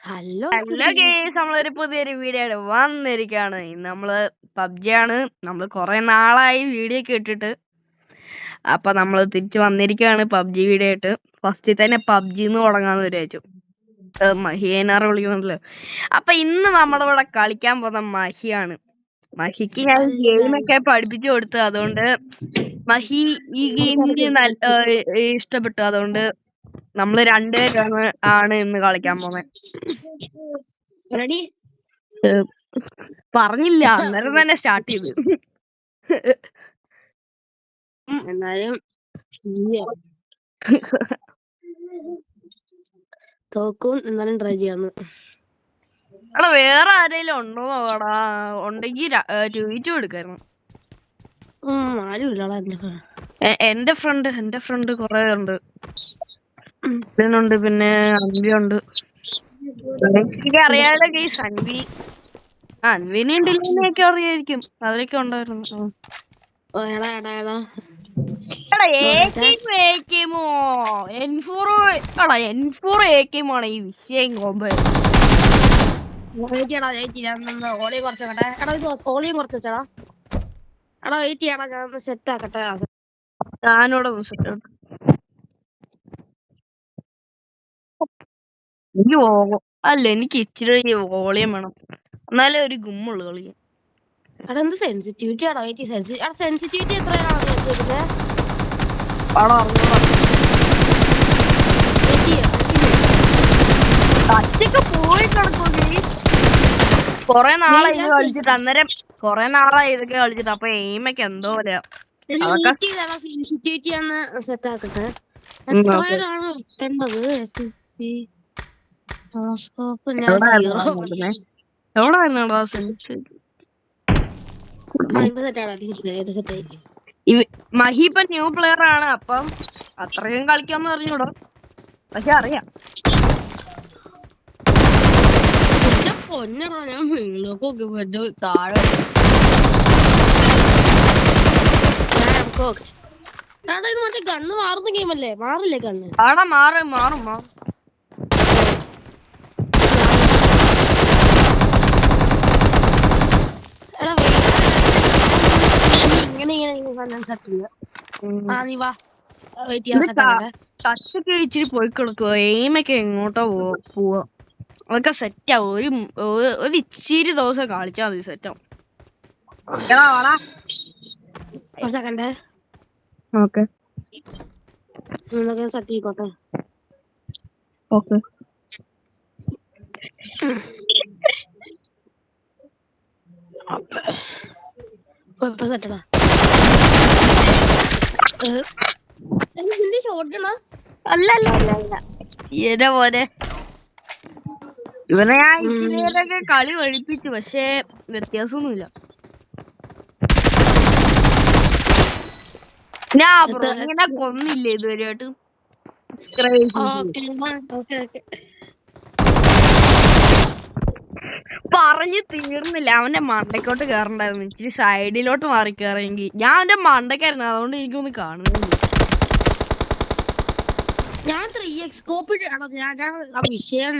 Hello hello guys, നമ്മളൊരു പുതിയൊരു video ആയിട്ട് വന്നിരിക്കുകയാണ്. ഇന്ന് നമ്മള് പബ്ജിയാണ്. നമ്മൾ കുറെ നാളായി വീഡിയോ ഒക്കെ ഇട്ടിട്ട്. അപ്പൊ നമ്മൾ തിരിച്ചു വന്നിരിക്കുകയാണ് പബ്ജി വീഡിയോ ആയിട്ട്. ഫസ്റ്റിൽ തന്നെ പബ്ജി എന്ന് തുടങ്ങാന്ന് വിചാരിച്ചു. മഹിയനാറ് വിളിക്കണല്ലോ. അപ്പൊ ഇന്ന് നമ്മുടെ ഇവിടെ കളിക്കാൻ പോകുന്ന മഹിയാണ്. മഹിക്ക് ഞാൻ ഗെയിമൊക്കെ പഠിപ്പിച്ചു കൊടുത്തു. അതുകൊണ്ട് മഹി ഈ ഗെയിമിന് ഇഷ്ടപ്പെട്ടു. അതുകൊണ്ട് നമ്മള് രണ്ടുപേരാണ് ഇന്ന് കളിക്കാൻ പോകുന്നത്. റെഡി പറഞ്ഞില്ല, അന്നേരം തന്നെ സ്റ്റാർട്ട് ചെയ്തു. എന്നാലും തോക്കും, എന്നാലും ട്രൈ ചെയ്യാന്ന്. എടാ വേറെ ആരെങ്കിലും ഉണ്ടോ നോക്കടാ, ഉണ്ടെങ്കിൽ ട്വീറ്റ് കൊടുക്കായിരുന്നു. ആരും ഇല്ലടാ എന്റെ ഫ്രണ്ട് കൊറേ ഉണ്ട്. ഇതിനുണ്ട്, പിന്നെ അൻവിയുണ്ട്. എനിക്ക് അറിയാലോ ഗൈസ്, അൻവിനെ ഉണ്ടില്ലൊക്കെ അറിയായിരിക്കും. അവരൊക്കെ ഉണ്ടായിരുന്നു. ആണ് ഈ വിഷയം കോമ്പോ. ഓളിയും കുറച്ച് വെക്കട്ടെ. ഓളിയും കുറച്ച് വെച്ചാടാ. എടാ വെയിറ്റ് ചെയ്യടാ, ഞാൻ സെറ്റ് ആക്കട്ടെ. ഞാനോടെ സെറ്റ് എനിക്ക് അല്ല, എനിക്ക് ഇച്ചിരി വോളിയം വേണം, എന്നാലേ ഒരു ഗുമ്മുള്ളു കളിക്കാൻ. എടാ എന്ത് സെൻസിറ്റിവിറ്റി ആടാ. സെൻസിറ്റിവിറ്റി എത്രയാണ് വെച്ചിരുന്നത്? പോയി കിടക്കും. കൊറേ നാളായി ഇത് കളിച്ചിട്ട്, അന്നേരം കൊറേ നാളായി ഇതൊക്കെ കളിച്ചിട്ട്. അപ്പൊ എയിമൊക്കെ എന്തോ പോലെയാ. സെൻസിറ്റിവിറ്റി ആണ് സെറ്റ് ആക്കട്ടെ. എത്രയാണ് വെക്കേണ്ടത്? മഹി ഇപ്പൊ ന്യൂ പ്ലെയർ ആണ്, അപ്പം അത്രയും കളിക്കാന്ന് പറഞ്ഞൂടാ, പക്ഷെ അറിയാം. പൊന്നടാ, ഞാൻ വീട്ടിലൊക്കെ താഴെ ഇത് മറ്റേ ഗണ്ണ് മാറുന്ന ഗെയിമല്ലേ? മാറില്ലേ ഗണ്ണ്? ആടാ മാറും. ടച്ചൊക്കെ ഇച്ചിരി പോയി കിടക്കുക. എയിമൊക്കെ എങ്ങോട്ടോ പോവാ. അതൊക്കെ സെറ്റാവും. ഒരു ഇച്ചിരി ദിവസം കളിച്ചാൽ മതി, സെറ്റാവും. സട്ടിക്കോട്ടെ. സെറ്റടാ. അല്ല ഇവനെ പോലെ ഇവനെ ഞാൻ ഇച്ചിരിയൊക്കെ കളി പഠിപ്പിച്ചു, പക്ഷെ വ്യത്യാസമൊന്നുമില്ല. ഇങ്ങനെ കൊന്നില്ലേ ഇതുവരെയായിട്ട്? പറഞ്ഞു തീർന്നില്ല. അവന്റെ മണ്ടയ്ക്കോട്ട് കേറണ്ടായിരുന്നു. ഇച്ചിരി സൈഡിലോട്ട് മാറി കയറിയെങ്കിൽ. ഞാൻ അവന്റെ മണ്ടയ്ക്കായിരുന്നു, അതുകൊണ്ട് എനിക്കൊന്ന് കാണുന്നില്ല. ഞാൻ 3x സ്കോപ്പ് വിഷയം.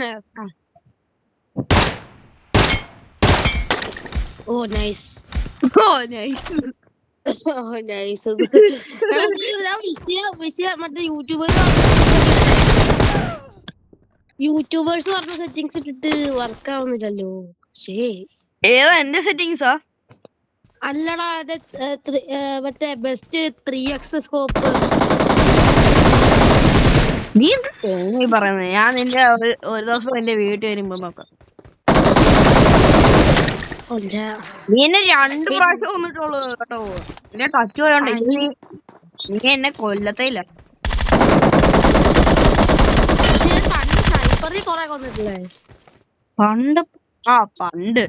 ഓ നൈസ്. മറ്റേ യൂട്യൂബേഴ്സ് പറഞ്ഞ സെറ്റിങ്സ് ഇട്ടിട്ട് വർക്ക് ആവുന്നില്ലല്ലോ. ഏതാ എന്റെ സെറ്റിങ്സാ? അല്ലടാ, മറ്റേ ബെസ്റ്റ് 3x സ്കോപ്പ്. നീ പറയുന്നത്? ഞാൻ നിന്റെ ഒരു ദിവസം എന്റെ വീട്ടിൽ വരുമ്പോ നോക്കാം. നീ എന്നെ 2 പ്രാവശ്യം വന്നിട്ടുള്ളൂ കേട്ടോ. എന്റെ ടച്ച് പോയോണ്ട് നീ എന്നെ കൊല്ലത്തില്ല. പണ്ട്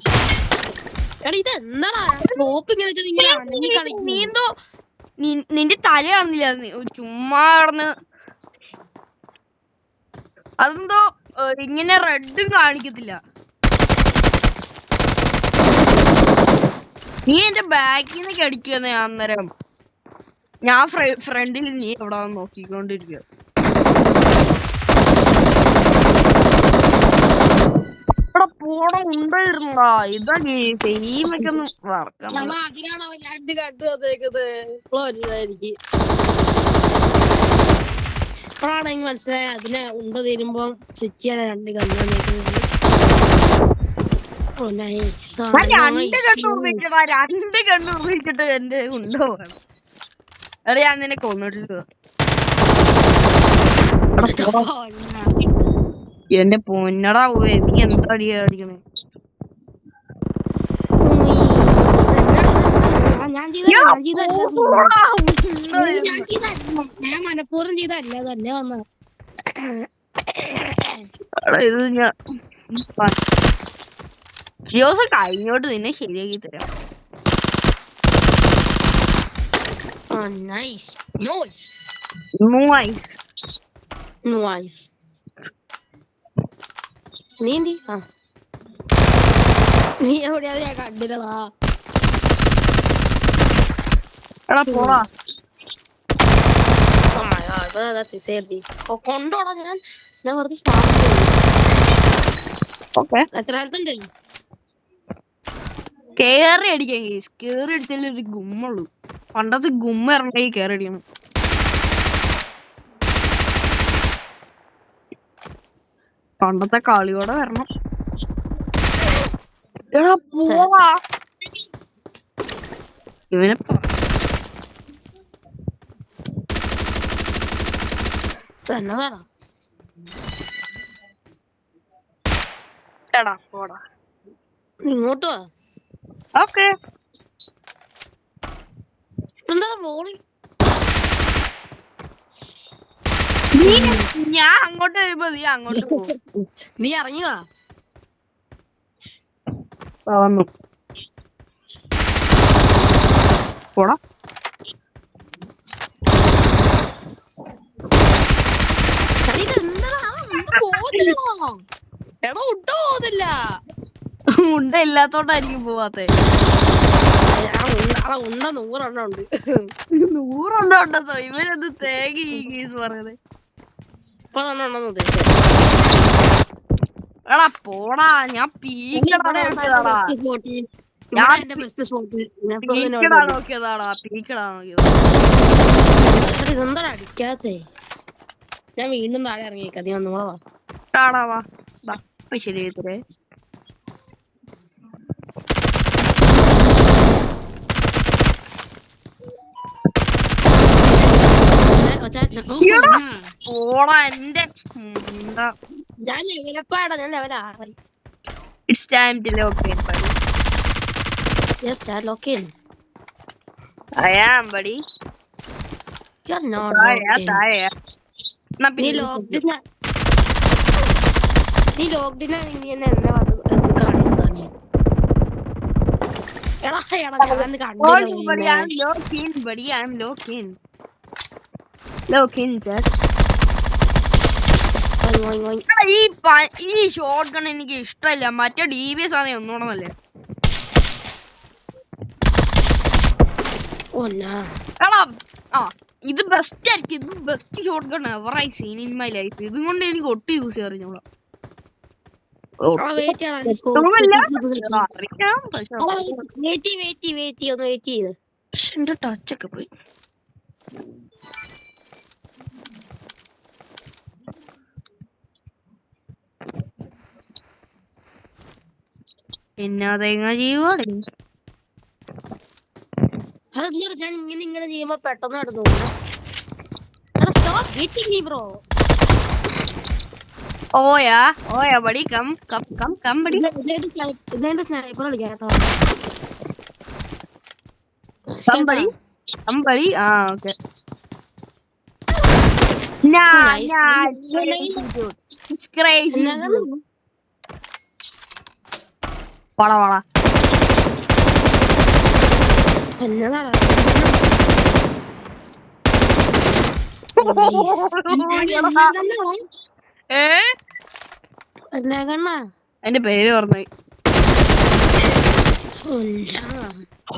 നിന്റെ തല കാണുന്നില്ല, ചുമ്മാ കിടന്ന്. അതെന്തോ ഇങ്ങനെ റെഡും കാണിക്കത്തില്ല. നീ എന്റെ ബാക്കിൽ നിന്നൊക്കെ അടിക്കുന്ന അന്നേരം. ഞാൻ ഫ്രണ്ടിൽ, നീ എവിടെ നോക്കിക്കൊണ്ടിരിക്കുക. പോട ഉണ്ടായിരുന്നാ ഇതാ സെയിമൊക്കെ ഒന്ന് വറക്കാം. അതിനാണോ രണ്ട് കണ്ടു വന്നേക്കുന്നത്? മനസ്സിലായിരിക്കും അപ്പോഴാണെങ്കിൽ മനസ്സിലായ അതിനെ ഉണ്ട തീരുമ്പോ സ്വിച്ച് ചെയ്യാൻ രണ്ട് കണ്ടു വന്നേക്കുന്നത്. രണ്ട് കണ്ണു ഉപയോഗിച്ചിട്ട് എന്റെ ഉണ്ടോ വേണം. എടാ ഞാൻ നിന്നെ കൊന്നിട്ടില്ല. എന്റെ പൊന്നടാ പോവേ, നീ എന്താ അടിയാ അടിക്കണേ? ഞാൻ മനഃപൂർവ്വം ചെയ്തല്ല, തന്നെ വന്ന ഇത് ഞാൻ ജിയോസ് കഴിഞ്ഞോട്ട് നിന്നെ ശരിയാക്കി തരാം. നീ എവിടെയാ? ഞാൻ കണ്ടില്ലടാ. എടാ പോടാ. കൊണ്ടോടാ. ഞാൻ വെറുതെ എത്ര സ്ഥലത്തുണ്ട്? കേറി അടിക്കാൻ കേറി അടിച്ചാലേ ഒരു ഗുമ്മുള്ളൂ. പണ്ടത്തെ ഗുമ്മ ഇറങ്ങി കേറി അടിക്കണം. പണ്ടത്തെ കളിയോടെ വരണം. എടാ പോവാ. ഇവനെ എന്നതാടാ? എടാ പോടാ. ഇങ്ങോട്ട് വാ. ഓക്കെ. എന്താ മോളി? ഞാൻ അങ്ങോട്ട് വരുമ്പോ നീ അങ്ങോട്ട് പോകും. നീ ഇറങ്ങിവാ. വന്നു പോടാ. എടാ ഉണ്ട പോകുന്നില്ല. ഉണ്ട ഇല്ലാത്തോണ്ടായിരിക്കും പോവാത്തെ. ഉണ്ട 100 എണ്ണം ഉണ്ട്. 100 എണ്ണം ഉണ്ടെന്നോ? ഇവനെന്ത് തേങ്ങ ഈ കേസ് പറയുന്നത്? ഇപ്പൊ തന്നെ ഉണ്ടെന്ന് ഉദ്ദേശിച്ചത്. എടാ പോടാ. ഞാൻ പീക്കടാ നോക്കിയതാടാ. ഇതെന്താ അടിക്കാത്തേ? ഞാൻ വീണ്ടും താഴെ ഇറങ്ങിയേക്കാം. നീ ഒന്നുകൂടെ വാ. വാ ശരി. പോടാ എന്റെ. ഞാൻ ലെവലപ്പാടാ. ഞാൻ level 6. It's time to lock in, buddy. Yes, start lock in. I am, buddy. You're not locked in. നീ ലോക്ക്ഡ് നീ എന്നെ എന്താ കാണിക്കുന്നതാ? നീ എടാ ഞാൻ ഈ ഷോട്ട് ഗൺ എനിക്ക് ഇഷ്ടമല്ല. മറ്റേ DBS ആണേ ഒന്നുകൂടെ നല്ലേ. എടാ ഇത് ബെസ്റ്റ് ആയിരിക്കും. ഇത് best shot gun ever I seen in my life. ഇതും കൊണ്ട് എനിക്ക് ഒട്ടും യൂസ് ചെയ്യാറില്ല. എന്റെ ടച്ചൊക്കെ പോയി. എന്നാതെങ്ങ ചെയ്യുവാടെ? ഞാൻ ഇങ്ങനെ ചെയ്യുമ്പോ പെട്ടെന്ന് നടന്നു. ഓയാ ബടി കം ബടി. ഇതെന്റെ സ്നൈപ്പർ കളിക്കാം കേട്ടോ. ബടി. ഓക്കെ. വാടാ എന്നതാണ് എന്റെ പേര് പറഞ്ഞു.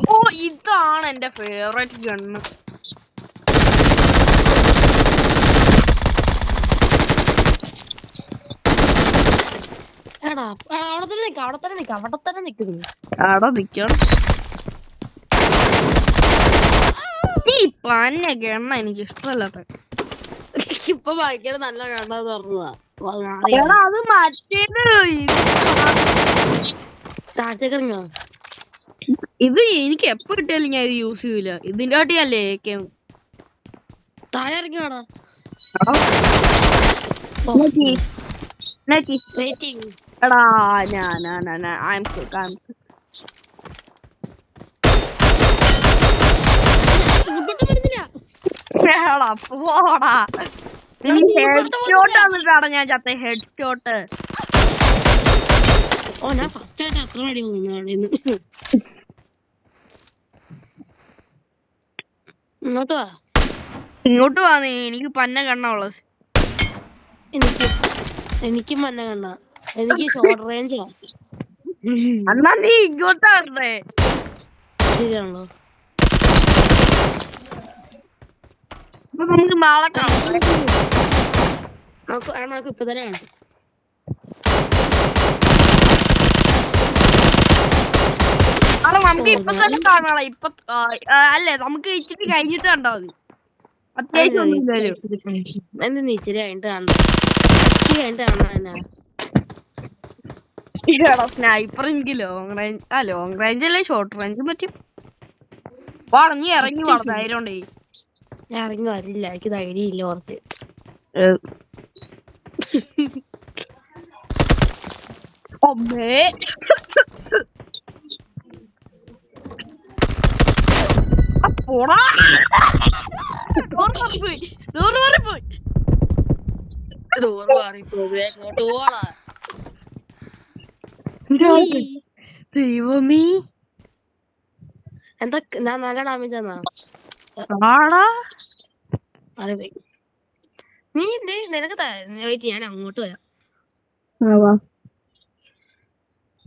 ഓ ഇതാണ് എന്റെ ഫേവറേറ്റ് ഗണ്ണ്. എടാ അവിടെ തന്നെ നിക്ക അവിടെ തന്നെ നിക്ക അവിടെ തന്നെ നിക്കുന്നു. ആടാ നിക്കണം. ഈ പന്നൊക്കെ എണ്ണ എനിക്ക് ഇഷ്ടമല്ലാത്ത. ഇപ്പൊ ഭയങ്കര നല്ല കണ്ടെന്ന് പറഞ്ഞതാ. എടാ അത് മറ്റേത് താഴത്തേക്ക് ഇറങ്ങിയോ? ഇത് എനിക്ക് എപ്പോ കിട്ടിയാലും ഞാൻ ഇത് യൂസ് ചെയ്യൂല. ഇതിന്റെ കാട്ടിയല്ലേ താഴെ ഇറങ്ങിയോടാ. വെയിറ്റിംഗ്. എടാ I'm cook. എടാ പോടാ. ഹെഡ് ഷോട്ട് വന്നിട്ടാണ് ഞാൻ ചത്ത. Head shot. ഓ ഞാൻ ഫസ്റ്റ് ആയിട്ട് അത്ര അടി കൊന്നു. ഇങ്ങോട്ട് വാ. ഇങ്ങോട്ട് വാ നീ. എനിക്ക് പന്ന കണ്ണുള്ള. എനിക്ക് മഞ്ഞ കണ്ണ. എനിക്ക് ഷോർട്ട് റേഞ്ചാ. അന്നാ നീ ഇങ്ങോട്ടാ വരണേ. ശരിയാണല്ലോ. അപ്പൊ നമുക്ക് നാളെ കാണാം. നമുക്ക് ഇപ്പൊ തന്നെ കാണാം. നമുക്ക് ഇപ്പൊ തന്നെ കാണാം. ഇപ്പൊ അല്ലേ നമുക്ക് ഇച്ചിരി കഴിഞ്ഞിട്ട് കണ്ടാ മതി. അത്യാവശ്യം എന്തെന്ന് ഇച്ചിരി കഴിഞ്ഞിട്ട് കാണാം. ഇച്ചിരി കഴിഞ്ഞിട്ട് കാണാൻ. സ്നൈപ്പർ എനിക്ക് ലോങ് റേഞ്ച് ലോങ് റേഞ്ച് അല്ലേ ഷോർട്ട് റേഞ്ചും പറ്റും. നീ ഇറങ്ങി ധൈര്യമുണ്ടേ. ഞാൻ ഇറങ്ങി വരില്ല. എനിക്ക് ധൈര്യം ഇല്ല കുറച്ച്. അമ്മേ പോടാ. ദൈവമേ എന്താ ഞാൻ നല്ല ഡാമേജ് ആണോ? അതെ നീ നിനക്ക് വെയിറ്റ്. ഞാൻ അങ്ങോട്ട് വരാം.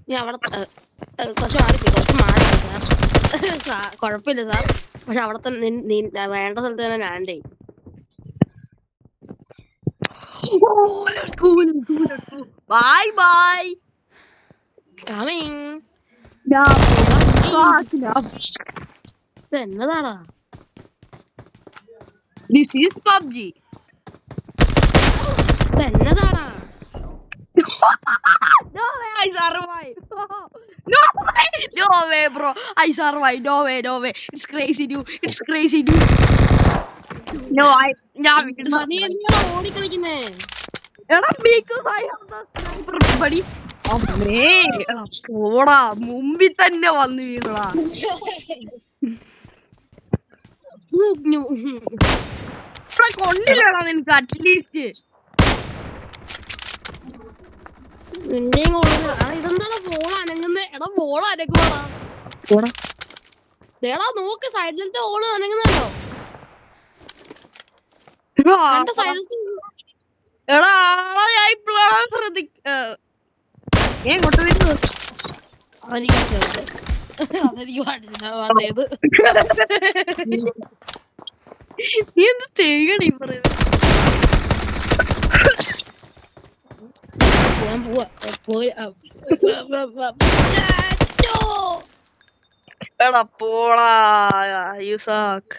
നീ അവിടെ കുറച്ച് മാറി സാർ. കൊഴപ്പില്ല സാർ. പക്ഷെ അവിടെ തന്നെ വേണ്ട സ്ഥലത്ത് തന്നെ ലാൻഡ് ചെയ്യും. Bye bye. കമ്മിങ്. എന്നതാടാ? This is PUBG. എന്നതാടാ? No way, I survived. No way, bro. I survived. No way. It's crazy, dude. No, നീ എന്തിനാ ഓടിക്കളിക്കുന്നേ? because I have the sniper, buddy. അമ്മേ പോടാ. മുമ്പിൽ തന്നെ വന്നു വീണടാ. കൊണ്ടില്ലടാ നിനക്ക് അറ്റ്ലീസ്റ്റ്. നിന്റെയും ഇതെന്താണ് ബോൾ അനങ്ങുന്നേ? എടാ ബോൾ അനങ്ങുവാടാ. എടാ നോക്ക് സൈഡിലത്തെ ബോൾ അനങ്ങുന്നുണ്ടോ? സൈഡിലത്തെ എടാ ഞാൻ ഇപ്പോഴാണ് എങ്ങോട്ട് വരുന്നു? നീ എന്ത് തേങ്ങണി പറയുന്നത്? ഞാൻ എടാ പോടാ യൂസാക്ക്.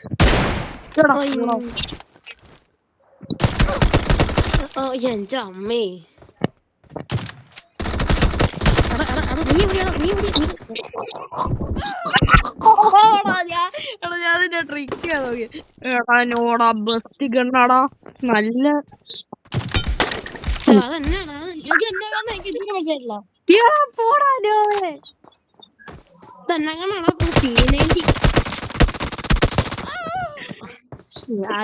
എന്റെ അമ്മേ. ഞാനിന്റെ ട്രിക്ക് നോക്കി. എടാ നോടാ ബെസ്റ്റ് ഗണ്ണാടാ. നല്ല അതെന്നാടാ? എനിക്ക് എന്നെ കാണാൻ എനിക്ക് ഇതിന് മനസ്സിലായിട്ടില്ല. പോടാ നോവേ. തന്നെ കാണാടാ. P90.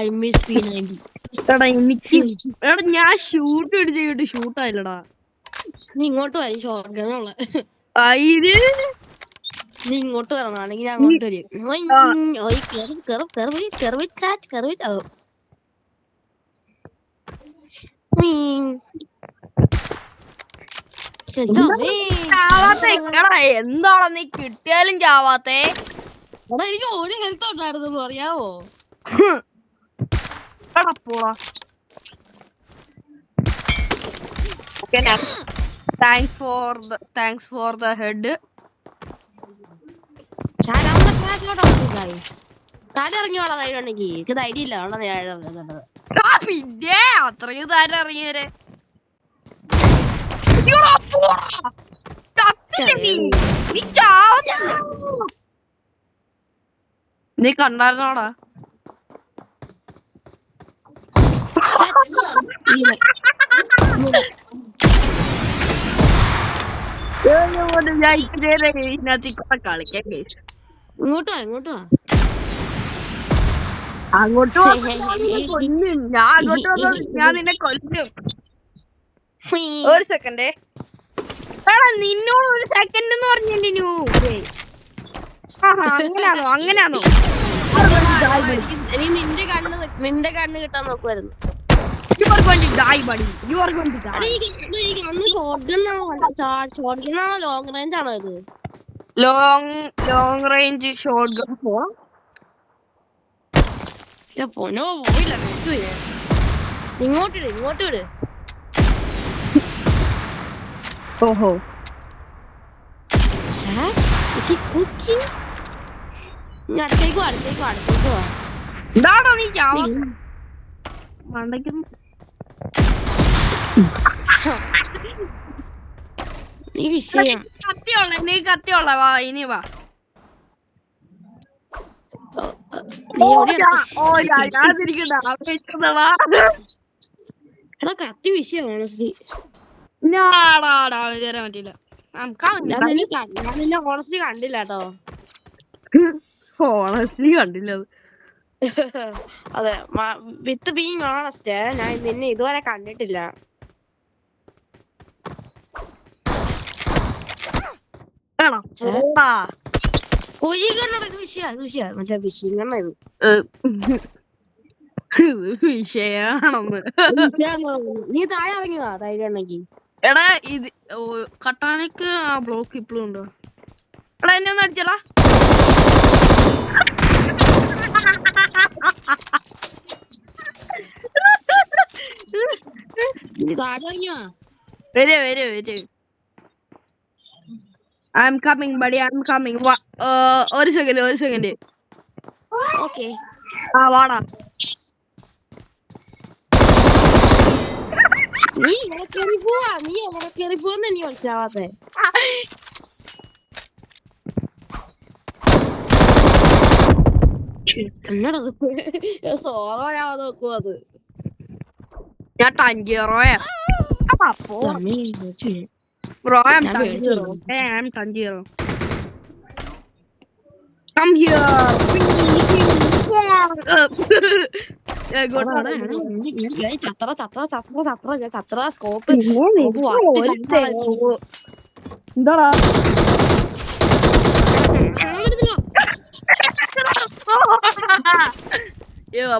I miss P90. എടാ എനിക്ക് ഞാൻ ഷൂട്ട് ചെയ്തിട്ട് ഷൂട്ടായില്ലടാ. നീ ഇങ്ങോട്ട് വരും ഷോർട്ട് ഗണ്ണുള്ള. നീ ഇങ്ങോട്ട് വരണം. അല്ലെങ്കിൽ ഞാൻ അങ്ങോട്ട് വരും. എന്താണ് നീ കിട്ടിയാലും ചാവാത്തേ? എനിക്ക് ഒരു ഹെൽത്ത് ഉണ്ടായിരുന്നു അറിയാവോ? പോടാ. Thanks for the head. താഴെ ഇറങ്ങി വേണം ധൈര്യം ഉണ്ടെങ്കിൽ. എനിക്ക് ധൈര്യം ഇല്ല. പിന്നെ അത്രയും താരം ഇറങ്ങിയവരെ നീ കണ്ടായിരുന്നോടാ? ഞാൻ ഇതിനകത്ത് കളിക്കാൻ കേസ്. ഇങ്ങോട്ടോ ഇങ്ങോട്ടോ അങ്ങോട്ട് കൊല്ലും ഞാൻ. അങ്ങോട്ട് വന്നത് ഞാൻ നിന്നെ കൊല്ലും. ഒരു സെക്കൻഡേ നിന്നോട് ഒരു സെക്കൻഡ് എന്ന് പറഞ്ഞിട്ടു. അങ്ങനാണോ അങ്ങനാണോ? നിന്റെ കണ്ണ് കിട്ടാൻ നോക്കുമായിരുന്നു. ലോങ് റേഞ്ച് ആണോ ഇത്? Long range shotgun. പോനോ പോയില്ല. ഇങ്ങോട്ടിട് ഇങ്ങോട്ട് വിട്. ഓഹോ അടുത്തേക്കോ അടുത്തേക്കോ അടുത്തേക്കോ. എന്താണോ നീ മണ്ടയ്ക്കും? ഈ വിഷയം നീ കത്തിയുള്ള വാ. ഇനി വാ. എടാ കത്തി വിഷയമാണ് ശ്രീ. വരാൻ പറ്റില്ല. ഞാൻ നിന്നെ ഓണസ്റ്റ്ലി കണ്ടില്ല കേട്ടോ. ഓണസ്റ്റ്ലി കണ്ടില്ല. അതെ വിത്ത് ബീങ് ഓണസ്റ്റ് ഞാൻ നിന്നെ ഇതുവരെ കണ്ടിട്ടില്ല. വിഷയാണെന്ന് നീ താഴെ ഇറങ്ങിയോ ധൈര്യം ഉണ്ടെങ്കിൽ? എടാ ഇത് കട്ടാനക്ക് ആ ബ്ലോക്ക് ഇപ്പോഴും ഉണ്ടോ? എടാ എന്നെ ഒന്ന് അടിച്ചടാ. താഴെ ഇറങ്ങിയോ? വരൂ വരൂ വരൂ. I'm coming buddy, I'm coming. ഒരു സെക്കൻഡ്. ഓക്കേ വാടാ. നീ എവിടെ കേറി പോവാന്ന് എനിക്ക് മനസ്സിലാവാത്തെ. എന്നോടത് സോറോയാവാതെ നോക്കുവോ അത്? ഞാൻ ടഞ്ചിറോയാ. Bro, I'm Tanjiro. Hey, I'm Tanjiro. Come here. ചത്ര സ്കോപ്പ് എന്താടാ?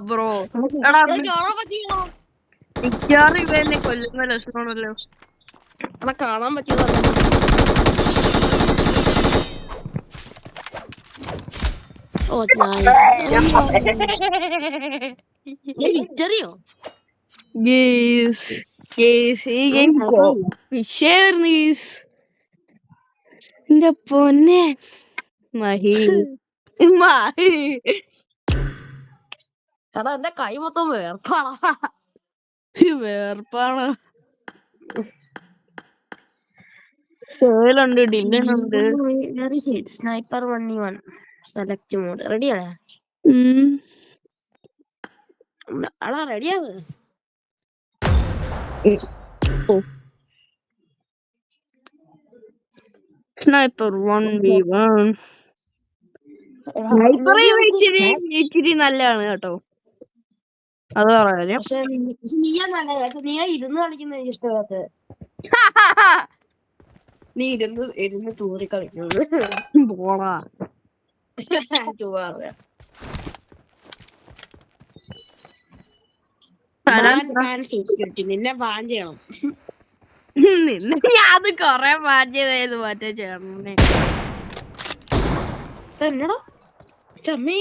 ബ്രോ മിക്കവാറും ഇവനെ കൊല്ലുന്ന രസമാണല്ലോ. കാണാൻ പറ്റില്ല. വിക്ടറിയോ? എന്റെ പൊന്നെ മഹി എടാ എന്റെ കൈ മൊത്തം വേർപ്പാണ്. ഡില്ലുണ്ട്. സ്നൈപ്പർ 1v1 സെലക്ട് മോഡ് റെഡിയാണ്. അടാ റെഡിയാവ്. സ്നൈപ്പർ 1v1 ഇച്ചിരി നല്ലതാണ് കേട്ടോ. അത് പറയാം. പക്ഷെ നീയാ നല്ലത്. നീ ഇരുന്ന് കളിക്കുന്ന എനിക്ക് ഇഷ്ടമാകത്ത്. നീ ഇരുന്ന് തൂറി കളിക്കുന്നത് പോടാ. നിന്നെ ബാൻ ചെയ്യണം. അത് കൊറേ ബാൻ ചെയ്തായത് മറ്റേ ചേർന്നെ. എന്നടാ ചമ്മേ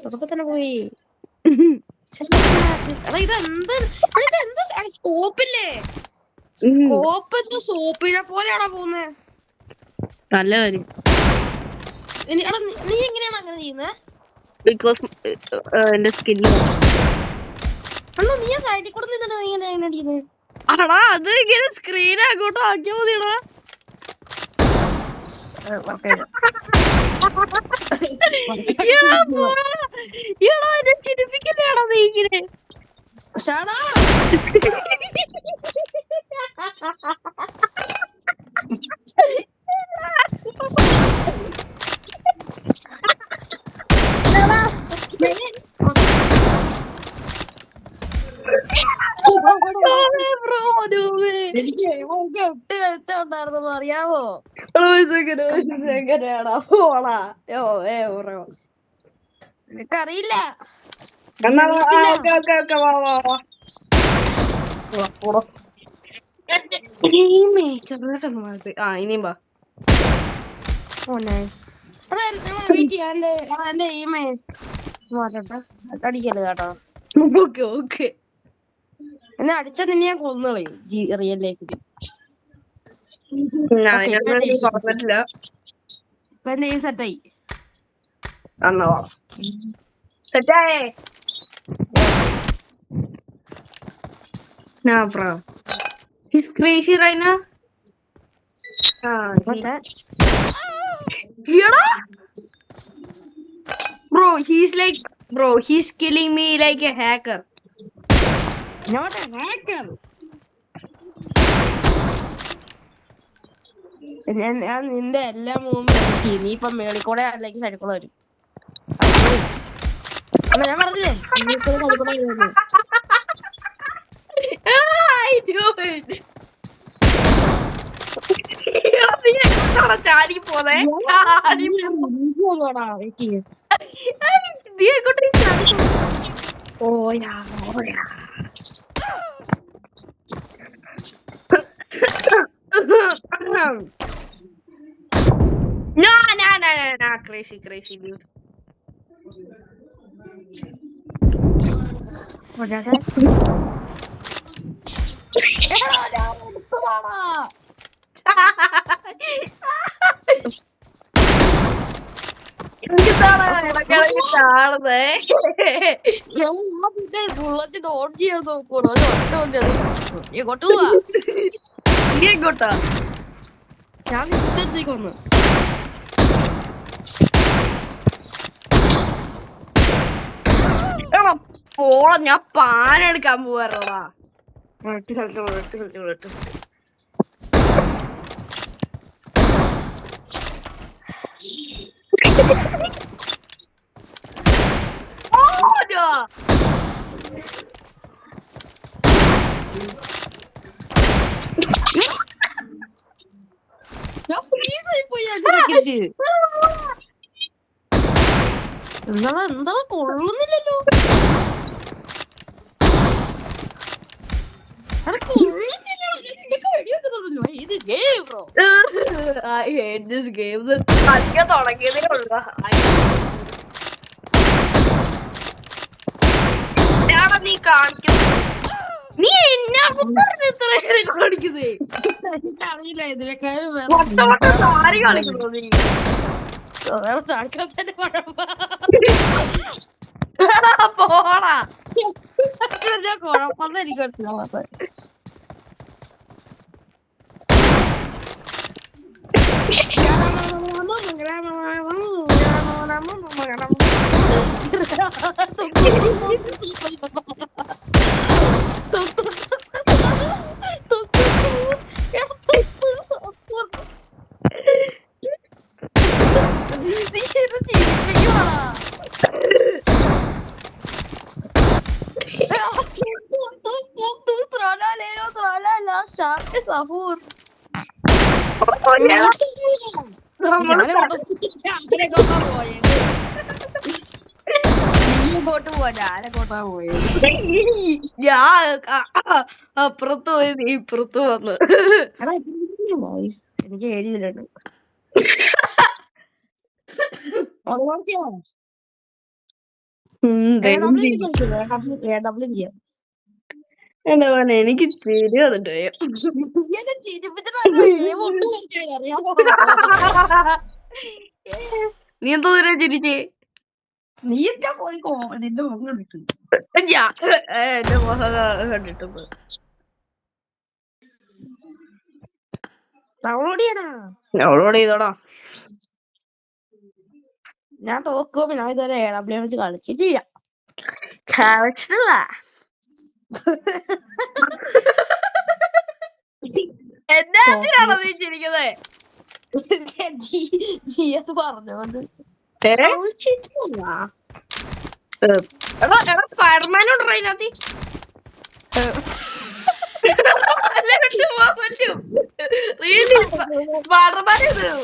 തുടക്കം തന്നെ പോയി. ഇതെന്ത് സ്കോപ്പില്ലേ? സ്കോപ്പ് സോപ്പിനെ പോലെയാണോ പോകുന്നേ? നല്ല കാര്യം. നീ എങ്ങനെയാണ് അങ്ങനെ ചെയ്യുന്നത്? ബിക്കോസ് എന്റെ സ്കില്ല്. അണ്ണാ നീ സൈഡിൽ കൂടെ നിന്നിട്ട് നീ എങ്ങനെ അടിക്കുന്നത്? ആടാ അത് ഇങ്ങനെ സ്ക്രീൻ അങ്ങോട്ട് ആക്കിയാ മതിയടാ. എനിക്ക് 8 കഴുത്ത ഉണ്ടായിരുന്നു അറിയാവോ? എങ്ങനെയാടാ പോടാ. എനിക്കറിയില്ല. ഇനിയും വാ. അടിക്കല് കേട്ടോ. Okay okay. എന്നെ അടിച്ച നിന്നെ ഞാൻ കൊന്നുകളയും റിയൽ ലൈഫില്. പറഞ്ഞിട്ടില്ല. ഇപ്പൊ എന്റെ എയിം സെറ്റായി. സെറ്റായേ. Nah, bro. He's crazy right now. What's that? Yeah. Bro, he's killing me like a hacker. Not a hacker. ഞാൻ നിന്റെ എല്ലാ മൂവും നീ ഇപ്പൊ മേളിക്കൂടെ അല്ലെങ്കിൽ സൈഡിൽ കൂടെ വരും. ഞാൻ പറഞ്ഞില്ലേ ചാടി പോലെ ഓയാ. No, crazy dude. What is that? Bullet on ചെയ്യാൻ നോക്കൂടോ. എങ്ങോട്ട് പോവാ? എങ്ങോട്ടാ? ഞാൻ അടുത്തേക്ക് വന്നു. പോള ഞാൻ പാനെടുക്കാൻ പോവാറോടാ. ഞാൻ ഫ്രീസ് ആയിപ്പോയി. എന്താ കൊള്ളുന്നില്ലല്ലോ. I hate this game. കളിക്കാൻ തുടങ്ങിയതേ ഉള്ളൂ. നീ കാണിക്കുന്നു. നീ എന്നാ കാണിക്കുന്നേ? അറിയില്ല ഇതിനേക്കാളും സാരി കളിക്കുന്നു നീ. പോടാ. കുഴപ്പം എനിക്ക് മനസ്സിലാവാത്ത. Sahur. ഞാൻ അപ്പുറത്ത് പോയി നീ ഇപ്പുറത്ത് വന്ന്. എനിക്ക് എഴുതിയിട്ടുണ്ട്. എന്റെ മോനെ എനിക്ക് ചിരി വന്നിട്ട് എന്നെ ചിരിപ്പിച്ചിട്ട് ഒട്ടും അറിയാമോ? നീ എന്തോ ദൂരം ചിരിച്ചേ? നീ എന്താ പോയി നിന്റെ മുഖം കണ്ടിട്ട് എന്റെ മുഖം കണ്ടിട്ടത് ഡൗൺലോഡ് ചെയ്യണ. ഡൗൺലോഡ് ചെയ്തോടാ. ഞാൻ തോക്കോ ഞാൻ ഇതുവരെ AW വെച്ച് കളിച്ചിട്ടില്ല. കളിച്ചിട്ടില്ല. എന്നാത്തിനാണോ നീ ചിരിക്കുന്നത്? നീയത് പറഞ്ഞോണ്ട് സ്പൈഡർമാനോട് അതിനകത്ത്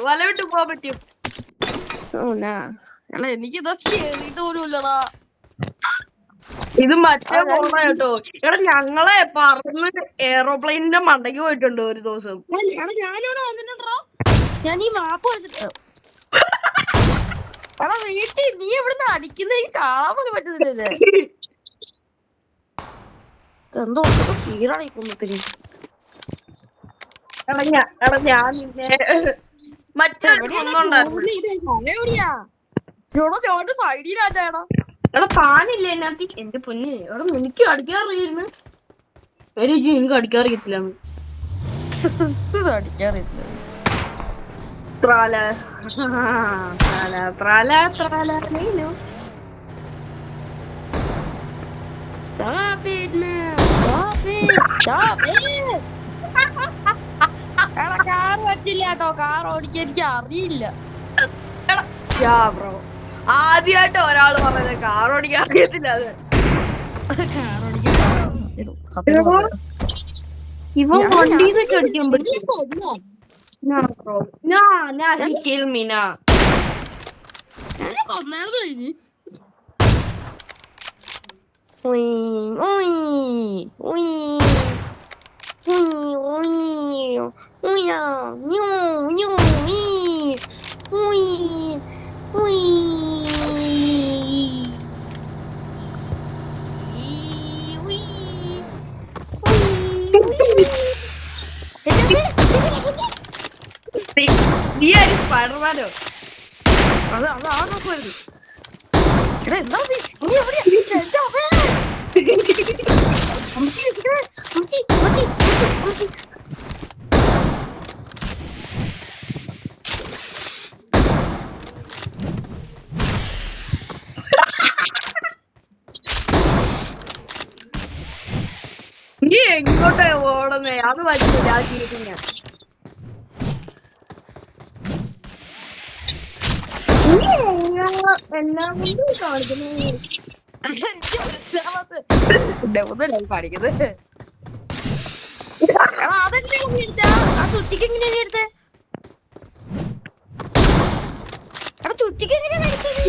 വല വിട്ട് പോവാൻ പറ്റും. എനിക്കിതൊക്കെ കേറിയിട്ട് പോലും ഇല്ലടാ. ഇത് മറ്റേ പോണ കേട്ടോ. എടാ ഞങ്ങളെ പറന്ന് എയറോപ്ലെയിനിന്റെ മണ്ടയ്ക്ക് പോയിട്ടുണ്ട് ഒരു ദിവസം. ഞാനിവിടെ വന്നിട്ടുണ്ടോ? ഞാൻ ഈ മാപ്പ് വെച്ചിട്ട് എടാ വീട്ടിൽ നീ എവിടുന്ന് അടിക്കുന്ന കാണാൻ പോലും പറ്റുന്നില്ലേ? എന്തോ സ്പീഡാണ് ഈ കുന്നത്തിന്. എടാ ഞാൻ മറ്റേ സൈഡിലാറ്റാടാ. എടാ പാനില്ലേ അതിനകത്ത്? എന്റെ പൊന്ന് എടാ എനിക്ക് അടിക്കാറിയായിരുന്നു. എനിക്ക് അടിക്കാറിയത്തില്ല. അടിക്കാറില്ല. Stop it, man. Stop it. Stop it. എടാ കാർ പറ്റില്ല കേട്ടോ. കാർ ഓടിക്കാൻ എനിക്ക് അറിയില്ല. ആദ്യമായിട്ട് ഒരാള് പറഞ്ഞത് കാർ ഓടിക്കാൻ അറിയത്തില്ല. അത് ഇവൻ വണ്ടീന്നൊക്കെ അടിക്കാൻ പറ്റും. നീ ആരും സ്പൈഡർമാനോ? എന്താ നീ എങ്ങോട്ടാ ഓടുന്നേ? അത് പറ്റില്ല. ആ ചീറ്റിങ്ങ എല്ലാം കൊണ്ടും കാണിക്കുന്നു. പഠിക്കുന്നത് ചുറ്റിക്ക് എങ്ങനെയാണ് എടുത്തേ? എടാ ചുറ്റിക്ക് എങ്ങനെയാണ് എടുത്തത്?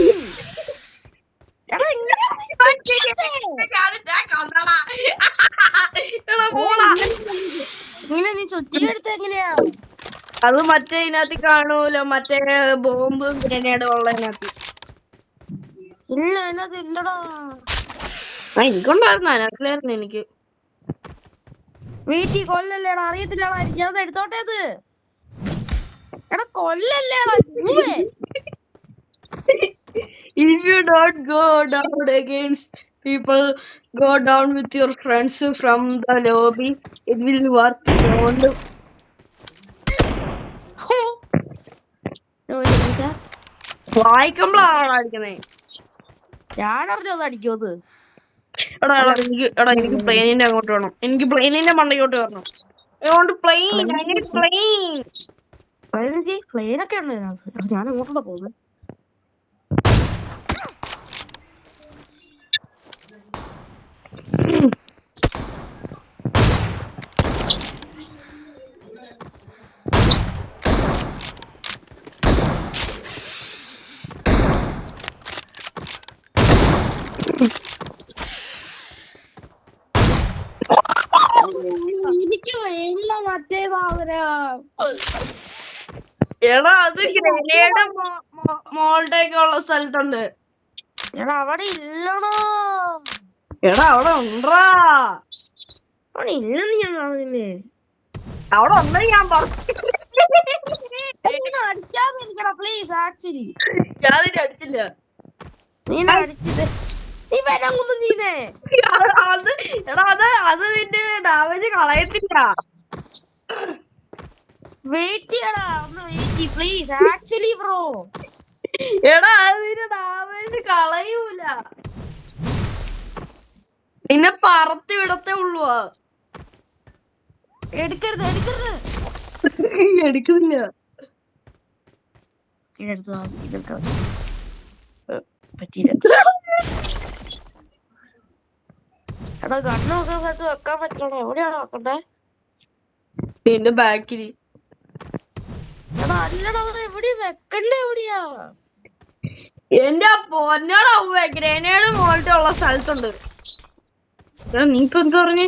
ഇങ്ങനെ നീ ചുറ്റിക്ക് എടുത്ത എങ്ങനെയാ? അത് മറ്റേ ഇതിനകത്ത് കാണൂലോ, മറ്റേ ബോംബ് ഗ്രനേഡ് ഉള്ളതിനകത്ത്. ഇല്ല അതിനകത്ത് ഇല്ലടാ. എനിക്കുണ്ടായിരുന്നു, അതിനകത്തിലായിരുന്നു എനിക്ക്. വീട്ടിൽ കൊല്ലല്ലേടാ, അറിയത്തില്ലടാ. ഞാനത് എടുത്തോട്ടെ. അത് എടാ കൊല്ലല്ലേടാ. If you don't go down against people, go down with your friends from the lobby. It will work. വായിക്കുമ്പോഴാണ് അടിക്കുന്നേ. ഞാനറിഞ്ഞോ അത് അടിക്കുമത്. എനിക്ക് പ്ലെയിനിന്റെ അങ്ങോട്ട് വേണം. എനിക്ക് പ്ലെയിനിന്റെ മണ്ടയ്ക്കോട്ട് വരണം. പ്ലെയിനൊക്കെ ഉണ്ട്. ഞാൻ അങ്ങോട്ടാ പോകുന്നത്. എനിക്ക് വേണ്ട മറ്റേ സാധനം. എടാ അത് ഗ്രനേഡ് മോളുടെയൊക്കെ ഉള്ള സ്ഥലത്തുണ്ട്. എടാ അവിടെ ഇല്ലടാ. എടാ അവിടെ ഉണ്ടാ. അവിടെ ഇല്ലെന്ന് ഞാൻ കാണുന്നില്ലേ. അവിടെ ഉണ്ടെന്ന് ഞാൻ പറഞ്ഞു. അടിക്കാതിരിക്കടാ പ്ലീസ്. ആക്ച്വലി ഞാനിനി അടിച്ചില്ല. നീ അടിച്ചത് നീ വരാങ്ങൊന്നും ചെയ്യുന്നേ. അത് എടാ അത് നിന്റെ ഡാമേജ് കളയത്തില്ല. വെയിറ്റ് ചെയ്യടാ, ഒന്ന് വെയിറ്റ് പ്ലീസ്. ആക്ച്വലി ബ്രോ എടാ അത് നിന്റെ ഡാമേജ് കളയൂല, നിന്നെ പറത്തി വിടത്തേ ഉള്ളൂ. എടുക്കരുത് എടുക്കരുത്. എടുക്കുന്നില്ല. പറ്റിയില്ല. എടാ കണ്ണ് നോക്കാൻ സ്ഥലത്ത് വെക്കാൻ പറ്റില്ല. എവിടെയാണോ വെക്കണ്ടേ? നിന്റെ ബാക്കില്. എടാ അല്ലടാ, എവിടെയാ വെക്കണ്ടേ? എവിടെയാ? എന്റെ പൊന്നടാ ഗ്രനേഡ് മോൾട്ട് ഉള്ള സ്ഥലത്തുണ്ട്. നീ ഇപ്പൊ എന്താ പറഞ്ഞേ?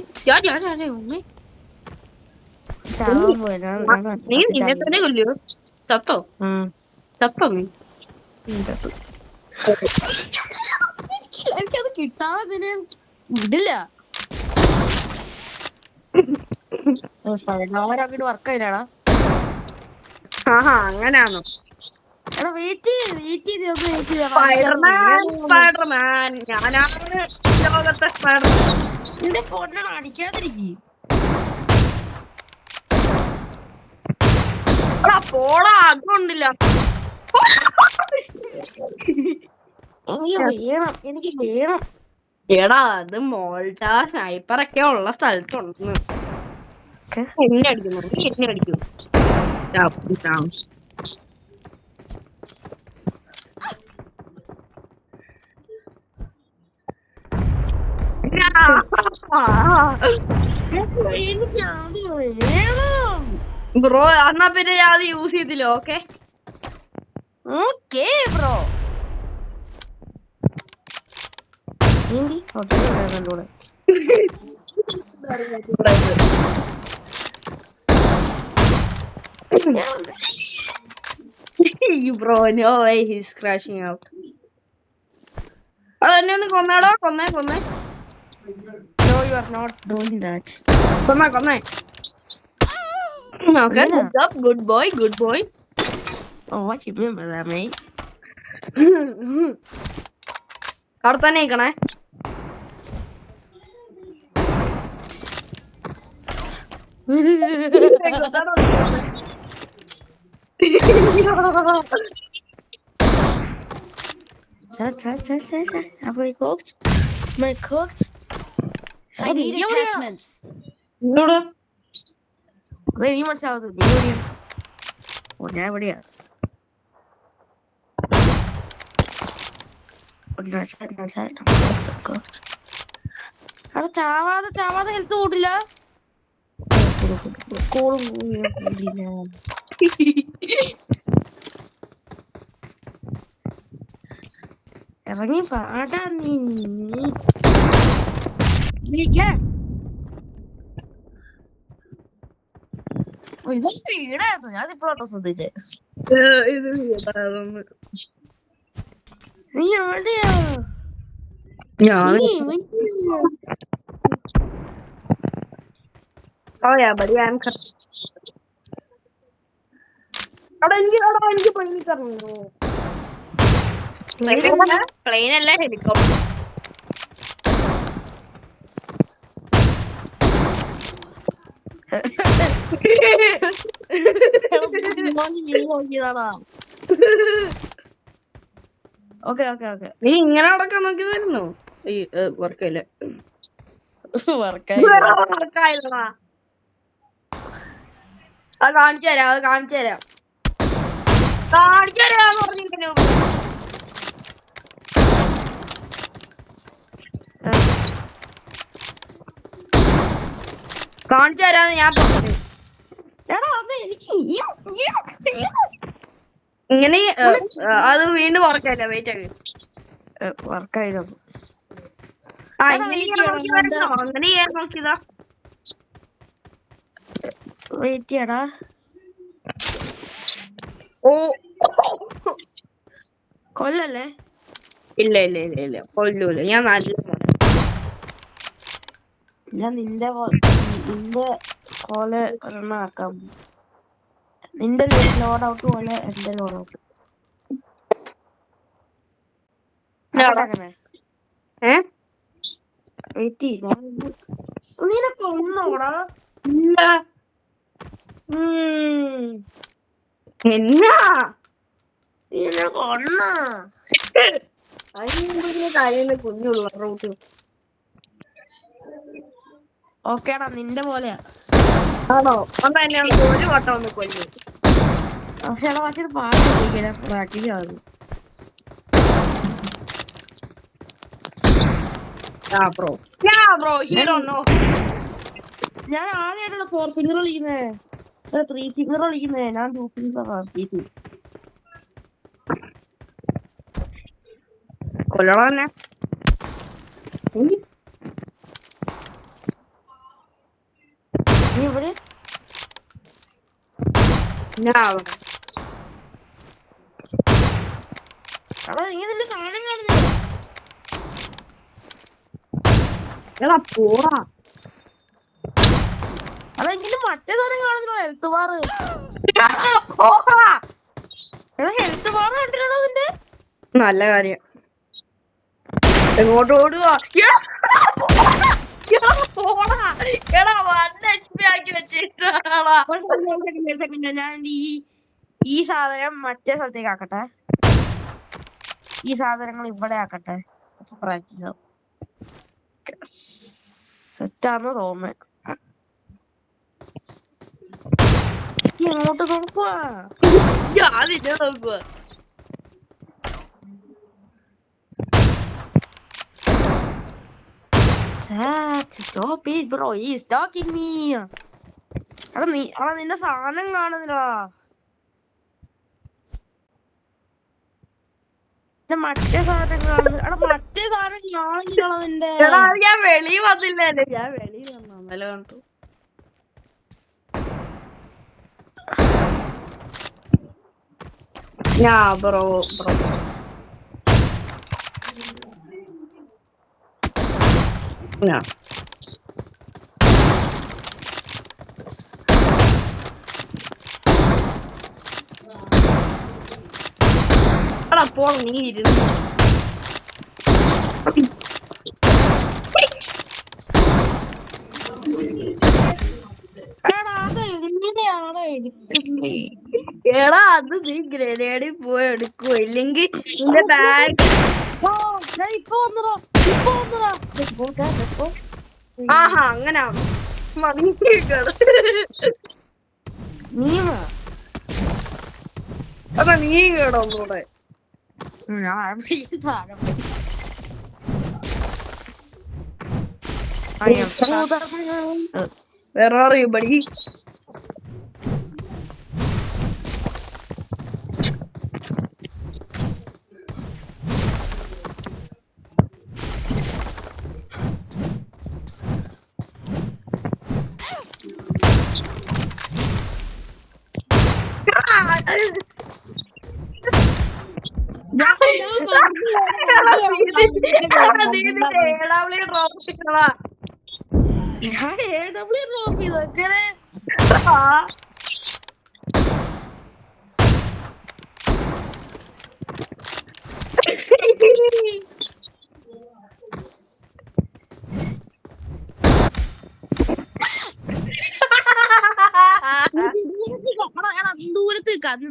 നീ നിന്നെ തന്നെ കൊല്ലു. ചത്തോ? ചത്തോ നീ? എനിക്കത് കിട്ടാതെ വിടില്ല. അങ്ങോട്ട് വർക്കായില്ലാടാ. ആഹാ അങ്ങനാണോ? എടാ വെയിറ്റ് ചെയ്ത് സ്പൈഡർമാൻ ഞാനാണ് ലോകത്തെ സ്പൈഡർമാൻ. നിന്റെ പൊന്നാണ് അടിക്കാതിരിക്കും. പോടാ അതുകൊണ്ടില്ല. എനിക്ക് വേണം. എടാ അത് മോൾട്ട സ്നൈപ്പർ ഒക്കെ ഉള്ള സ്ഥലത്തുണ്ടെന്ന്. എന്നെ അടിക്കുന്നു, നീ എന്നെ അടിക്കുന്നു. ബ്രോ എന്നാ പിന്നെ ഞാൻ അത് യൂസ് ചെയ്തില്ല. Okay okay bro. Bro no way he's crashing out. അത് എന്നെ ഒന്ന് കൊന്നേടാ. കൊന്നേ. No, you are not doing that. കൊന്നേ. Okay, good job, good boy. Oh, what you mean by that, mate? അവിടെ തന്നെ നിക്കണേ. Have I cooked? My cooked? I need attachments. ഇങ്ങോട്ട് അതെ നീ മനസ്സിലാവത്. നീ എവിടെയാ? ഓ ഞാൻ എവിടെയാ? അവിടെ ചാവാതെ ഹെൽത്ത് കൂട്ടില്ല. ഇറങ്ങി പാടാ നീ. ഇതൊക്കെ വീടായിരുന്നു. ഞാനിപ്പോഴാട്ടോ ശ്രദ്ധിച്ചേ. നീ എവിടെയാ? എനിക്ക് പ്ലെയിൻ അല്ല ഹെലികോപ്റ്റർ. നീ ഇങ്ങനെ നടക്കാൻ നോക്കിയതായിരുന്നു. വർക്കയില്ല. വർക്കായില്ലടാ. അത് കാണിച്ചു തരാം. പറഞ്ഞിരിക്കുന്നു. കാണിച്ചു തരാന്ന് ഞാൻ പറഞ്ഞു. ഇങ്ങനെ അത് വീണ്ടും വർക്കായില്ല. വെയിറ്റ് ആക്കി വർക്കായിരുന്നു. അങ്ങനെ ചെയ്യാൻ നോക്കിയതാ. വെയിറ്റ് ചെയ്യടാ. ഓ കൊല്ലല്ലേ? ഇല്ല കൊല്ലൂല. ഞാൻ നല്ല ഞാൻ നിന്റെ പോലെ ഒരെണ്ണം ആക്കാം. നിന്റെ ലോഡ് ഔട്ട് പോലെ എന്റെ ലോഡ് ഔട്ട് അങ്ങനെ വെയിറ്റ് നിനക്ക് ഒന്നോടാ എന്നാ നിനക്ക് ഒന്നാ അതിന് കുഞ്ഞുള്ള റൂട്ട്. ഓക്കേടാ നിന്റെ പോലെയാ. ആണോ? എന്നാ എന്നെ ഒരു വട്ടം ഒന്ന് കൊല്ലു. പക്ഷെ പക്ഷെ ഇത് പാട്ട് പ്രാക്ടീസ് ആകുന്നു. ഞാൻ ആദ്യമായിട്ടാണ് 4 ഫിംഗർ കളിക്കുന്നേ, 3 ഫിംഗർ കളിക്കുന്നേ. ഞാൻ 2 ഫിംഗർ കൊല്ലണം തന്നെ. നീ ഇവിടെ എടാ നീ നിന്റെ സാധനം കാണുന്നില്ല. പോടാ. അതാ എങ്കിലും മറ്റേ സാധനം കാണുന്നില്ല. Health bar. എടാ ഹെൽത്ത് ബാർ കണ്ടിട്ടാണോ നിന്റെ? നല്ല കാര്യം. എങ്ങോട്ട് ഓടുക? ഞാൻ ഈ സാധനം മറ്റേ സ്ഥലത്തേക്ക് ആക്കട്ടെ. ഈ സാധനങ്ങൾ ഇവിടെ ആക്കട്ടെ. പ്രാക്ടീസ് ആവും. സെറ്റാന്ന് തോന്നുന്നു. എങ്ങോട്ട് നോക്കുക? നോക്കുക. Stop it, bro. He's stalking me. എടാ നിന്റെ സാധനം കാണുന്നില്ലടാ. മറ്റേ സാധനം കാണുന്നില്ല. എടാ മറ്റേ സാധനം കാണുന്നില്ലടാ നിന്റെ. ഞാൻ വെളിയിൽ വന്നില്ലല്ലേ. ഞാൻ വെളിയിൽ വന്നല്ല കണ്ടു. ബ്രോ അപ്പോൾ നീ ഇരുന്നു. എടാ അത് നീ ഗ്രനേഡിൽ പോയി എടുക്കുവോ, ഇല്ലെങ്കിൽ നിന്റെ ബാഗ്. ആഹാ അങ്ങനെ അതാ നീ കേടോ ഒന്നൂടെ. വേറെ അറിയൂ ബടി.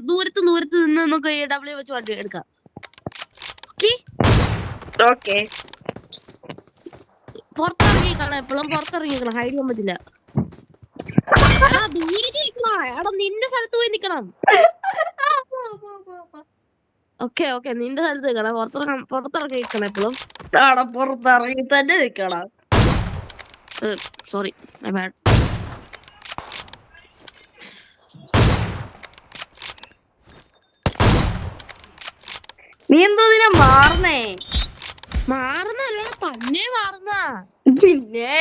ദൂരത്ത് നിന്ന് നമുക്ക് AW വെച്ച് വണ്ടി എടുക്കാം. പുറത്തിറങ്ങിക്കണം, എപ്പോഴും പുറത്തിറങ്ങിക്കണം. ഹൈഡ് ചെയ്യാൻ പറ്റില്ല. എടാ നിന്റെ സ്ഥലത്ത് പോയി നിക്കണം. ഓക്കെ നിന്റെ സ്ഥലത്ത് നിൽക്കണം. പുറത്തിറങ്ങി നിൽക്കണം എപ്പോഴും. പുറത്തിറങ്ങി തന്നെ നിക്കണം. Sorry my bad. നീ എന്തോ ഇതിനെ മാറുന്നേ? മാറുന്നല്ല തന്നെ മാറുന്ന. പിന്നെ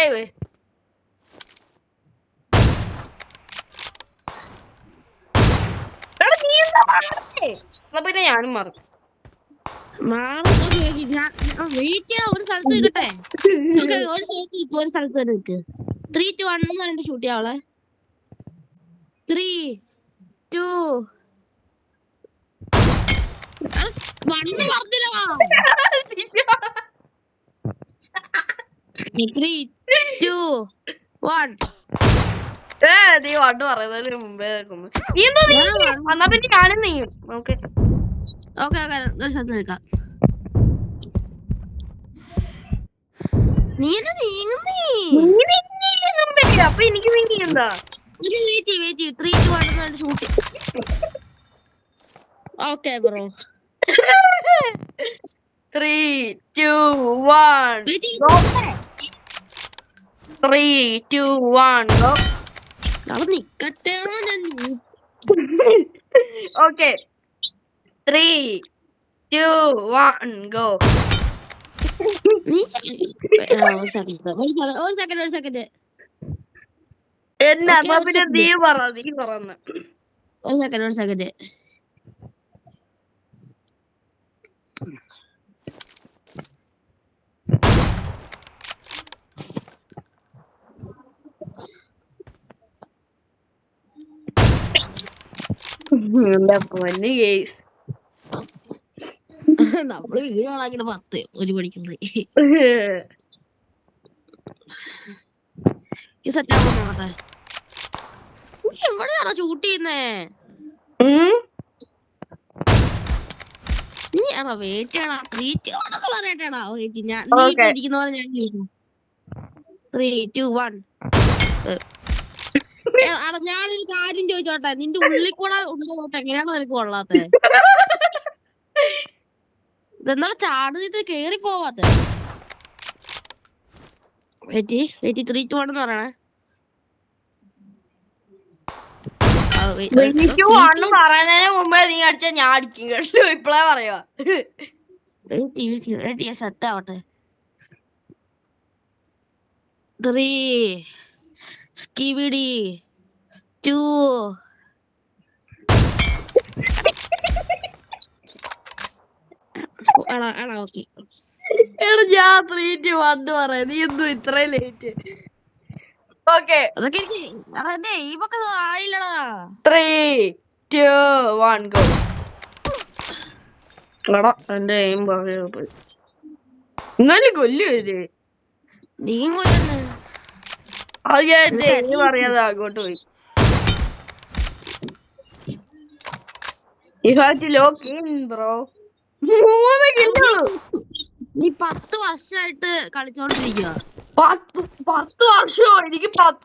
നീ എന്താ മാറുന്നേ? പിന്നെ ഞാനും മാറും. വെയിറ്റ് ചെയ്യണം, ഒരു സ്ഥലത്ത് നിൽക്കട്ടെ. ഓക്കെ, ഒരു സ്ഥലത്ത് നിൽക്കും, ഒരു സ്ഥലത്ത് തന്നെ നിൽക്ക്. 3, 2, 1 എന്ന് പറഞ്ഞിട്ട് ഷൂട്ട് ചെയ്യാവളെ. 3, 2 1 പറഞ്ഞില്ല. 3, 2, 1. നീ വണ്ട് പറയുന്നതിന് മുമ്പേ എന്നാ പിന്നെ ഞാനും നീയും. ഓക്കെ ഓക്കെ ഓക്കെ, ഒരു സ്ഥലത്ത് നിൽക്കാം. നീ എന്നെ നീങ്ങുന്നേ. അപ്പൊ എനിക്ക് നീങ്ങി എന്താ? വെയിറ്റ് 3, 2, 1 എന്ന് പറഞ്ഞിട്ട് ഷൂട്ട്. Okay bro. 3, 2, 1 3, 2, 1 go. അവിടെ നിക്കട്ടെയാണോ ഞാൻ? Okay 3, 2, 1 go. ഒരു സെക്കൻഡ്. എന്നാ Okay, പിന്നെ നീ പറന്ന്. ഒരു സെക്കൻഡ്. പൊന്നു കേസ്. നമ്മള് വീഡിയോ ആണെങ്കിൽ 10 ഒരു പഠിക്കുന്നത്. ഈ സെറ്റാണോ നോക്കട്ടെ. നീ എവിടെയാണോ ഷൂട്ട് ചെയ്യുന്നേ? നീ ആണോ വെയിറ്റ് ചെയ്യണോ? പറയട്ടേടാ. ഞാൻ നീ ഇരിക്കുന്ന പോലെ ഞാൻ കേൾക്കും. 3, 2, 1. ഞാനൊരു കാര്യം ചോദിച്ചോട്ടെ, നിന്റെ ഉള്ളിൽ കൂടെ ഉണ്ടോട്ടെ, എങ്ങനെയാണോ നിനക്ക് കൊള്ളാത്തെ? ഇതെന്താ ചാടുന്നിട്ട് കേറി പോവാത്തെ? വെയിറ്റ് 3, 2, 1 എന്ന് പറയണേ. പറയുന്നതിന് മുമ്പേ നീ അടിച്ച ഞാൻ അടിക്കും കേട്ടോ. ഇപ്പളേ പറയുവാ. സെറ്റ് ആവട്ടെ. 3, skibidi 2. ഓക്കെ. ഞാൻ 3, 2, 1 പറയാ. നീ എന്തും ഇത്രയും ലേറ്റ്? ഓക്കെ അതൊക്കെ ഇവൊക്കെ ആയില്ലടാ. 3, 2, 1 go. എടാ എന്റെ എയിം പോയി. എന്നാലും കൊല്ലുവര്. നീ കൊല്ലുന്നേ. അത് ഞാൻ എന്റെ എയിം അറിയാതെ അങ്ങോട്ട് പോയി. You have to lock in, bro. 3 kilo. നീ 10 വർഷമായിട്ട് കളിച്ചോണ്ടിരിക്കുക. 10 വർഷമോ? എനിക്ക് 10.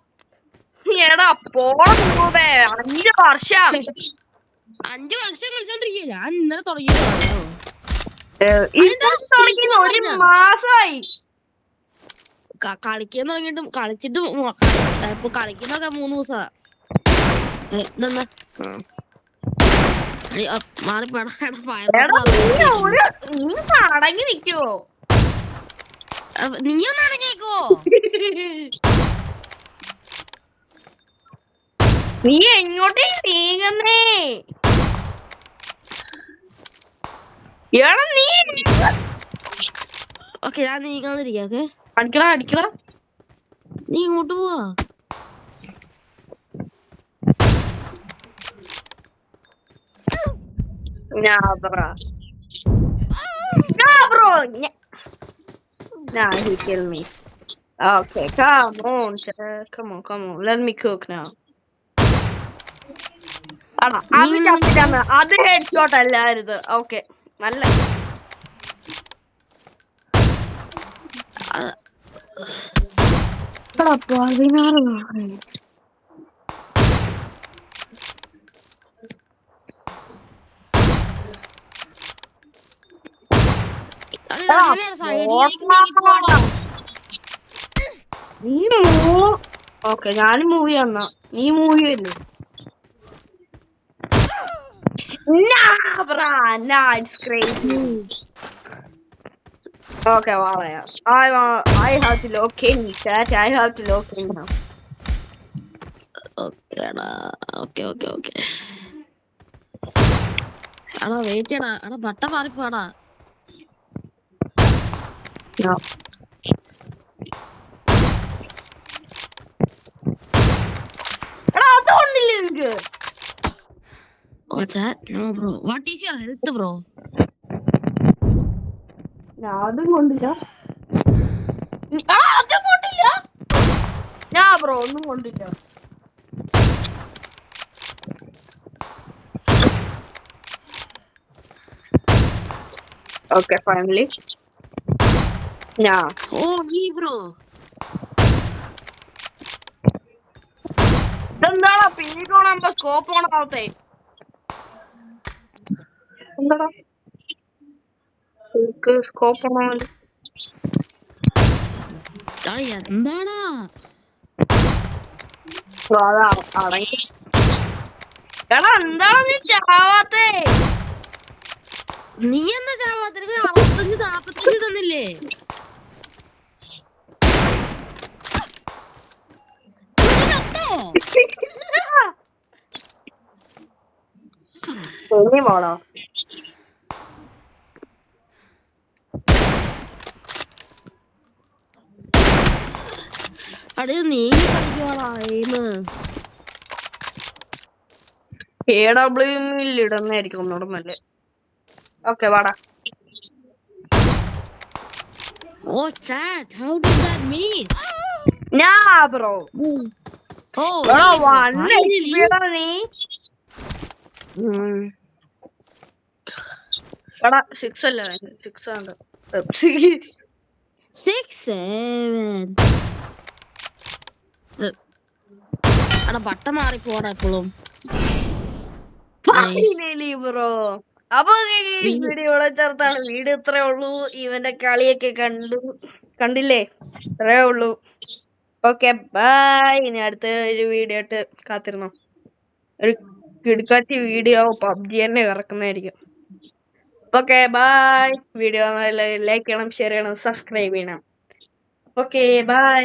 എടാ പോണം 5 വർഷം. 5 വർഷം കളിച്ചോണ്ടിരിക്കുക. ഞാൻ ഇന്നലെ തുടങ്ങിയത്. ഒരു മാസമായി കളിക്കാൻ തുടങ്ങിയിട്ടും കളിച്ചിട്ടും ഇപ്പൊ കളിക്കുന്നൊക്കെ 3 ദിവസമാ. അടങ്ങി നിക്കോ? നീയൊന്ന് അടങ്ങിക്കോ. നീ എങ്ങോട്ടേ നീങ്ങുന്നേ? നീ ഓക്കെ, ഞാൻ നീങ്ങാന്നിരിക്കാം. ഓക്കെ, അടിക്കടാ. നീ ഇങ്ങോട്ട് പോവാ. Nah, he killed me. Okay, come on. Let me cook now. അത് ഹെഡ്ഷോട്ട് അല്ലായിരുന്നു. ഓക്കെ, നല്ല ഓക്കെ. ഞാനും മൂവി വന്നാ. നീ മൂവി അല്ലേ? It's crazy. Okay, I have to lock in, chat. I have to lock in now. Okay. അടാ wait ചെയ്യടാ. ബട്ട മാറിപ്പോടാ. No. എടാ അതുകൊണ്ടില്ലേ എനിക്ക് What's that? No, bro. What is your health, bro? ഞാൻ അതും കൊണ്ടില്ല. അതും കൊണ്ടില്ല. ഞാൻ ബ്രോ ഒന്നും കൊണ്ടില്ല. Okay, finally. Yeah. Oh, me, bro. ഇതെന്താടാ പിന്നീട് കാണുമ്പോ സ്കോപ്പ് ഓൺ ആവത്തെ? എന്താടാ സ്കോപ്പ് ഓൺ ആവല്? എന്താടാ അടങ്ങി. എടാ എന്താണ് നീ ചാവാത്തെ? നീ എന്താ ചാവാത്തിനക്ക് 65-45 തന്നില്ലേ? പോണോ? അടേ നീ കളിക്കുവാടാ എയിമ്. AWM ഇടുന്നായിരിക്കും ഒന്നുകൂടെ നല്ലേ. ഓക്കെ വാടാ. Oh, chat, how did that miss? ഞാ ബ്രോ. Oh, നീ എടാ 6 അല്ലേ 6 ആണ്. 6-7. അടാ ബട്ട മാറി പോടാ എപ്പോഴും. ബ്രോ. അപ്പൊ വീഡിയോ ഇവിടെ ചേർത്താണ്. വീഡിയോ ഇത്രേ ഉള്ളൂ. ഇവന്റെ കളിയൊക്കെ കണ്ടില്ലേ? ഇത്രേ ഉള്ളൂ. Okay bye. ഇനി അടുത്ത ഒരു വീഡിയോ ആയിട്ട് കാത്തിരുന്നോ. ഒരു കിടുക്കാച്ചി വീഡിയോ PUBG തന്നെ ഇറക്കുന്നതായിരിക്കും. Okay bye. വീഡിയോ ലൈക്ക് ചെയ്യണം, ഷെയർ ചെയ്യണം, സബ്സ്ക്രൈബ് ചെയ്യണം. Okay by.